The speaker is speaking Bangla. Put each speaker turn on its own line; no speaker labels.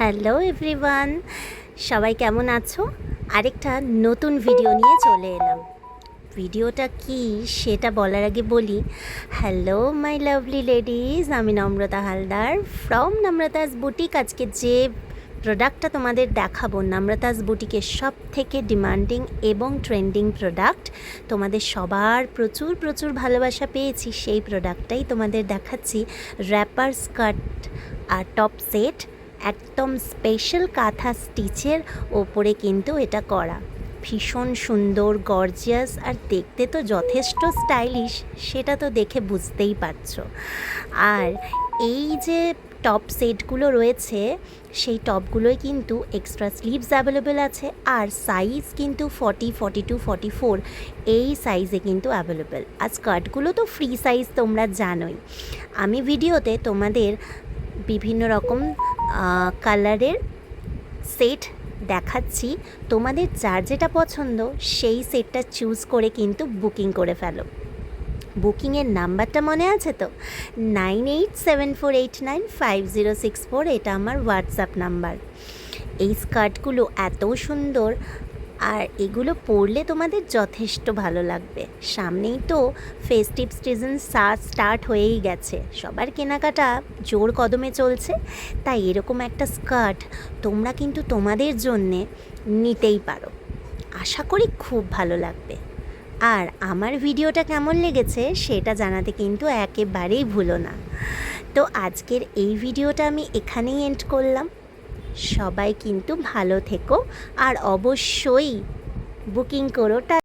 হ্যালো এভরিওয়ান, সবাই কেমন আছো? আরেকটা নতুন ভিডিও নিয়ে চলে এলাম। ভিডিওটা কি সেটা বলার আগে বলি, হ্যালো মাই লাভলি লেডিজ, আমি নম্রতা হালদার ফ্রম নম্রতাস বুটিক। আজকে যে প্রোডাক্টটা তোমাদের দেখাবো, নম্রতাস বুটিকের সব থেকে ডিমান্ডিং এবং ট্রেন্ডিং প্রোডাক্ট। তোমাদের সবার প্রচুর প্রচুর ভালোবাসা পেয়েছি, সেই প্রোডাক্টটাই তোমাদের দেখাচ্ছি। র্যাপার স্কার্ট আর টপ সেট, একদম স্পেশাল কাঁথা স্টিচের ওপরে কিন্তু এটা করা। ভীষণ সুন্দর, গর্জিয়াস, আর দেখতে তো যথেষ্ট স্টাইলিশ, সেটা তো দেখে বুঝতেই পারছো। আর এই যে টপ সেটগুলো রয়েছে, সেই টপগুলোই কিন্তু এক্সট্রা স্লিভস অ্যাভেলেবেল আছে, আর সাইজ কিন্তু 40, 42, 44 এই সাইজে কিন্তু অ্যাভেলেবেল। আর স্কার্টগুলো তো ফ্রি সাইজ, তোমরা জানোই। আমি ভিডিওতে তোমাদের বিভিন্ন রকম কালারের সেট দেখাচ্ছি, তোমাদের যার যেটা পছন্দ সেই সেটটা চুজ করে কিন্তু বুকিং করে ফেলো। বুকিংয়ের নাম্বারটা মনে আছে তো? 9874895064, এটা আমার হোয়াটসঅ্যাপ নাম্বার। এই স্কার্টগুলো এত সুন্দর, আর এগুলো পরলে তোমাদের যথেষ্ট ভালো লাগবে। সামনেই তো ফেস্টিভ সিজন স্টার্ট হয়েই গেছে, সবার কেনাকাটা জোর কদমে চলছে, তাই এরকম একটা স্কার্ট তোমরা কিন্তু তোমাদের জন্যে নিতেই পারো। আশা করি খুব ভালো লাগবে। আর আমার ভিডিওটা কেমন লেগেছে সেটা জানাতে কিন্তু একেবারেই ভুলো না। তো আজকের এই ভিডিওটা আমি এখানেই এন্ড করলাম। সবাই কিন্তু ভালো থেকো, আর অবশ্যই বুকিং করো।